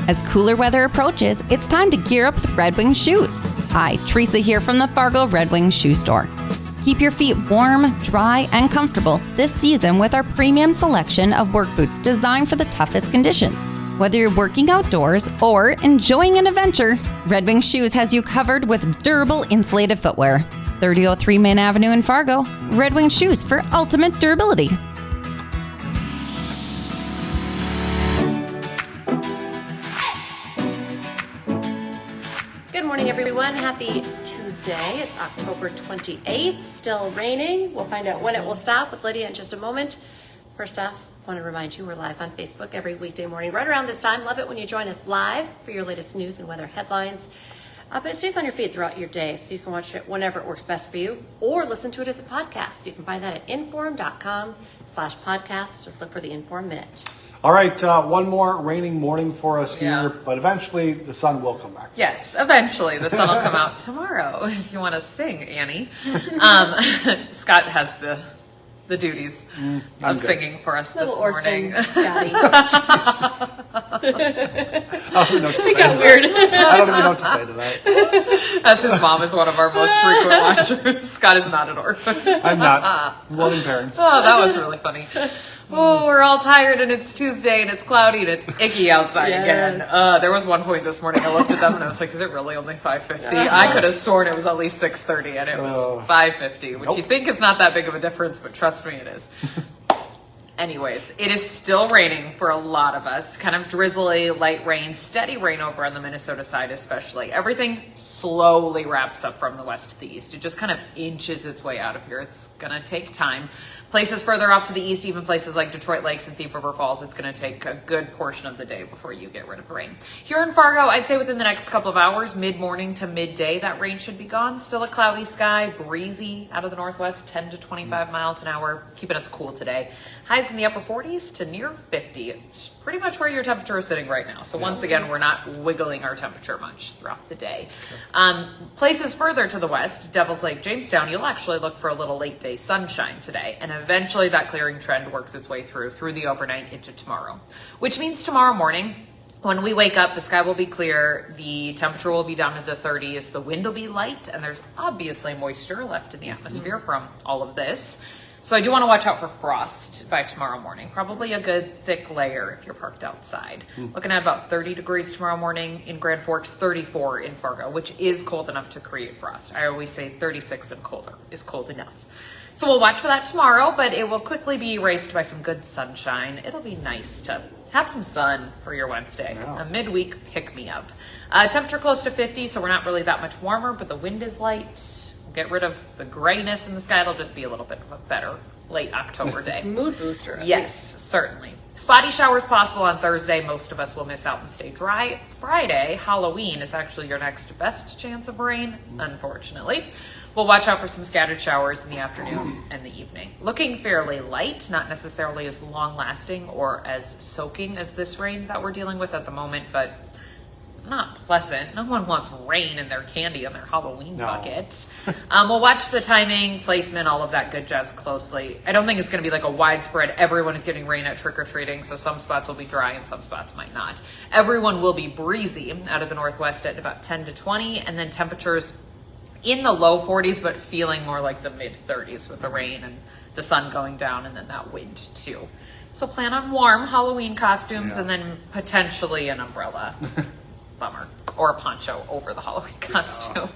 As cooler weather approaches, it's time to gear up with Red Wing shoes. Hi, Teresa here from the Fargo Red Wing Shoe Store. Keep your feet warm, dry, and comfortable this season with our premium selection of work boots designed for the toughest conditions. Whether you're working outdoors or enjoying an adventure, Red Wing Shoes has you covered with durable insulated footwear. 3003 Main Avenue in Fargo, Red Wing Shoes for ultimate durability. Good morning, everyone. Happy Tuesday. It's October 28th. Still raining. We'll find out when it will stop with Lydia in just a moment. First off, I want to remind you we're live on Facebook every weekday morning right around this time. Love it when you join us live for your latest news and weather headlines. But it stays on your feed throughout your day, so you can watch it whenever it works best for you or listen to it as a podcast. You can find that at inform.com/podcast. Just look for the Inform Minute. All right, one more raining morning for us here, but eventually the sun will come back. Yes, eventually the sun will come out tomorrow. If you want to sing, Annie. Scott has the duties of singing for us this morning. Scotty. I don't even know what to say. Got weird. I don't even know what to say to that. As his mom is one of our most frequent watchers. Scott is not an orphan. I'm not. Loving parents. Oh, that was really funny. Oh, we're all tired and it's Tuesday and it's cloudy and it's icky outside again. There was one point this morning I looked at them and I was like, is it really only 5:50? I could have sworn it was at least 6:30 and it was 5:50, which you think is not that big of a difference, but trust me, it is. Anyways, it is still raining for a lot of us. Kind of drizzly, light rain, steady rain over on the Minnesota side especially. Everything slowly wraps up from the west to the east. It just kind of inches its way out of here. It's going to take time. Places further off to the east, even places like Detroit Lakes and Thief River Falls, it's going to take a good portion of the day before you get rid of the rain. Here in Fargo, I'd say within the next couple of hours, mid-morning to midday, that rain should be gone. Still a cloudy sky, breezy out of the northwest, 10 to 25 miles an hour, keeping us cool today. Highs in the upper 40s to near 50. It's pretty much where your temperature is sitting right now. So once again, we're not wiggling our temperature much throughout the day. Places further to the west, Devil's Lake, Jamestown, you'll actually look for a little late day sunshine today. And eventually that clearing trend works its way through the overnight into tomorrow, which means tomorrow morning, when we wake up, the sky will be clear, the temperature will be down to the 30s, the wind will be light, and there's obviously moisture left in the atmosphere from all of this. So I do want to watch out for frost by tomorrow morning. Probably a good thick layer if you're parked outside. Looking at about 30 degrees tomorrow morning in Grand Forks, 34 in Fargo, which is cold enough to create frost. I always say 36 and colder is cold enough. So we'll watch for that tomorrow, but it will quickly be erased by some good sunshine. It'll be nice to have some sun for your Wednesday, a midweek pick-me-up. Temperature close to 50, so we're not really that much warmer, but the wind is light. Get rid of the grayness in the sky. It'll just be a little bit of a better late October day. Mood booster. Yes, certainly. Spotty showers possible on Thursday. Most of us will miss out and stay dry. Friday, Halloween, is actually your next best chance of rain, unfortunately. We'll watch out for some scattered showers in the afternoon and the evening. Looking fairly light, not necessarily as long-lasting or as soaking as this rain that we're dealing with at the moment, but not pleasant. No one wants rain in their candy in their Halloween bucket. We'll watch the timing, placement, all of that good jazz closely. I don't think it's going to be like a widespread, everyone is getting rain at trick-or-treating, so some spots will be dry and some spots might not. Everyone will be breezy out of the northwest at about 10 to 20, and then temperatures in the low 40s, but feeling more like the mid 30s with the rain and the sun going down and then that wind too. So plan on warm Halloween costumes and then potentially an umbrella. Bummer. Or a poncho over the Halloween costume.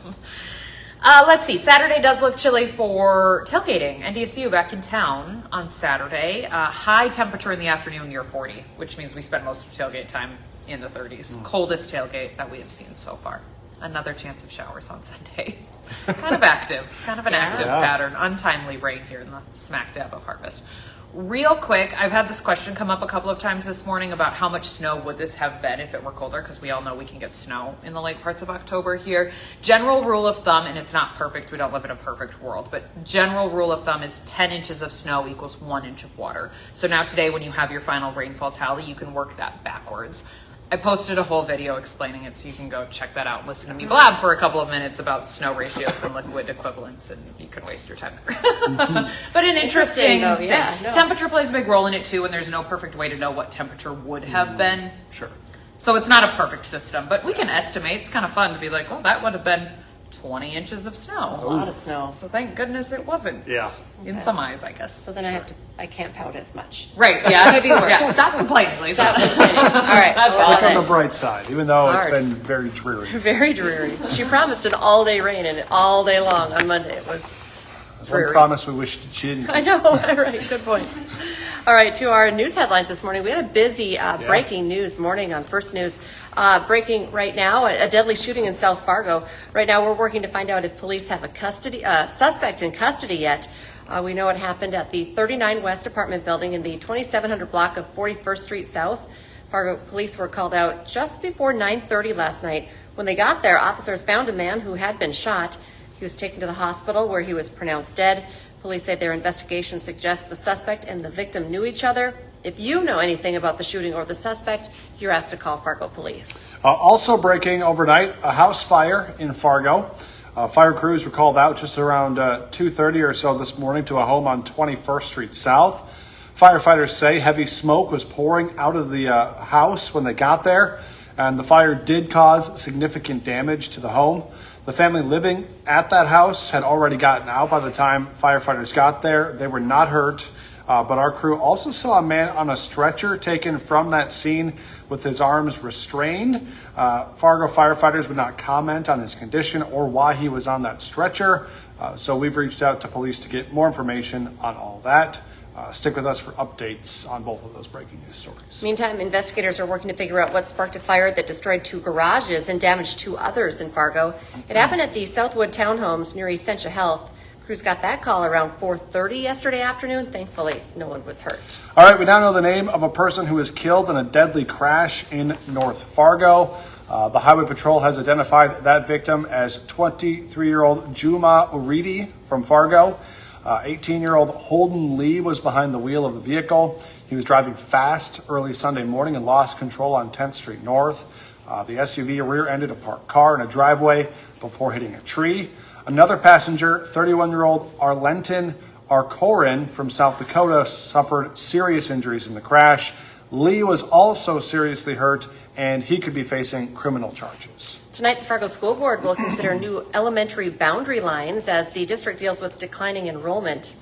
Let's see. Saturday does look chilly for tailgating. NDSU back in town on Saturday. High temperature in the afternoon near 40, which means we spend most of tailgate time in the 30s. Coldest tailgate that we have seen so far. Another chance of showers on Sunday. Kind of active. Kind of an active pattern. Untimely rain here in the smack dab of harvest. Real quick, I've had this question come up a couple of times this morning about how much snow would this have been if it were colder, because we all know we can get snow in the late parts of October here. General rule of thumb, and it's not perfect, we don't live in a perfect world, but general rule of thumb is 10 inches of snow equals 1 inch of water. So now today when you have your final rainfall tally, you can work that backwards. I posted a whole video explaining it, so you can go check that out and listen to me blab for a couple of minutes about snow ratios and liquid equivalents, and you can waste your time. But an interesting though, thing. Temperature plays a big role in it too, and there's no perfect way to know what temperature would have been. Sure. So it's not a perfect system, but we can estimate. It's kind of fun to be like, well, that would have been 20 inches of snow. A lot of snow. So thank goodness it wasn't. Yeah. In some eyes, I guess. So then I can't pout as much. Right, yeah. Could be worse. Yeah, stop complaining, Lisa. Stop complaining. All right. That's well, all. Look on the bright side, even though it's Hard. been very dreary. Very dreary. She promised an all-day rain and all day long on Monday. It was That's one dreary. promise we wish she didn't keep. I know, right, good point. All right, to our news headlines this morning. We had a busy breaking news morning on First News. Breaking right now, a deadly shooting in South Fargo. Right now, we're working to find out if police have a suspect in custody yet. We know it happened at the 39 West apartment building in the 2700 block of 41st Street South. Fargo police were called out just before 9:30 last night. When they got there, officers found a man who had been shot. He was taken to the hospital where he was pronounced dead. Police say their investigation suggests the suspect and the victim knew each other. If you know anything about the shooting or the suspect, you're asked to call Fargo police. Also breaking overnight, a house fire in Fargo. Fire crews were called out just around 2:30 or so this morning to a home on 21st Street South. Firefighters say heavy smoke was pouring out of the house when they got there, and the fire did cause significant damage to the home. The family living at that house had already gotten out by the time firefighters got there. They were not hurt, but our crew also saw a man on a stretcher taken from that scene with his arms restrained. Fargo firefighters would not comment on his condition or why he was on that stretcher, so we've reached out to police to get more information on all that. Stick with us for updates on both of those breaking news stories. Meantime, investigators are working to figure out what sparked a fire that destroyed 2 garages and damaged 2 others in Fargo. It happened at the Southwood Townhomes near Essentia Health. Crews got that call around 4:30 yesterday afternoon. Thankfully, no one was hurt. All right, we now know the name of a person who was killed in a deadly crash in North Fargo. The Highway Patrol has identified that victim as 23-year-old Juma Uridi from Fargo. 18-year-old Holden Lee was behind the wheel of the vehicle. He was driving fast early Sunday morning and lost control on 10th Street North. The SUV rear-ended a parked car in a driveway before hitting a tree. Another passenger, 31-year-old Arlenton Arcorin from South Dakota, suffered serious injuries in the crash. Lee was also seriously hurt, and he could be facing criminal charges. Tonight, the Fargo School Board will consider new elementary boundary lines as the district deals with declining enrollment.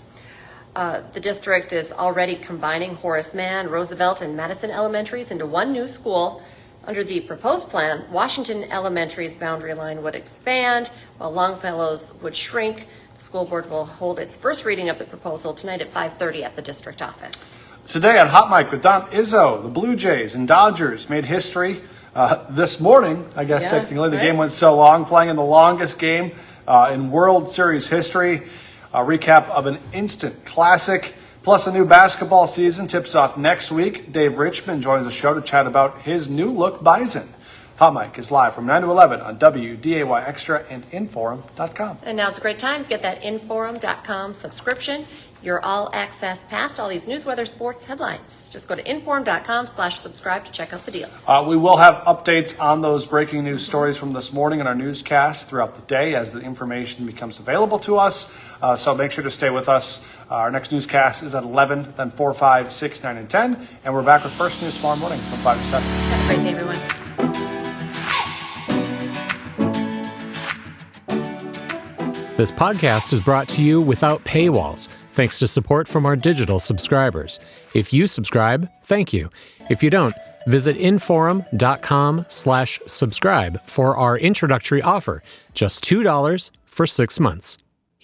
The district is already combining Horace Mann, Roosevelt, and Madison elementaries into one new school. Under the proposed plan, Washington Elementary's boundary line would expand, while Longfellow's would shrink. The school board will hold its first reading of the proposal tonight at 5:30 at the district office. Today on Hot Mic with Dom Izzo, the Blue Jays and Dodgers made history this morning. I guess Yeah, technically the right. game went so long, playing in the longest game in World Series history. A recap of an instant classic, plus a new basketball season tips off next week. Dave Richmond joins the show to chat about his new look Bison. Hot Mic is live from 9 to 11 on WDAY Extra and Inforum.com. And now's a great time to get that Inforum.com subscription. Your all-access pass to all these news, weather, sports headlines. Just go to Inforum.com/subscribe to check out the deals. We will have updates on those breaking news stories from this morning in our newscast throughout the day as the information becomes available to us. So make sure to stay with us. Our next newscast is at 11, then 4, 5, 6, 9, and 10. And we're back with First News tomorrow morning from 5 to 7. Have a great day, everyone. This podcast is brought to you without paywalls, thanks to support from our digital subscribers. If you subscribe, thank you. If you don't, visit Inforum.com/subscribe for our introductory offer, just $2 for 6 months.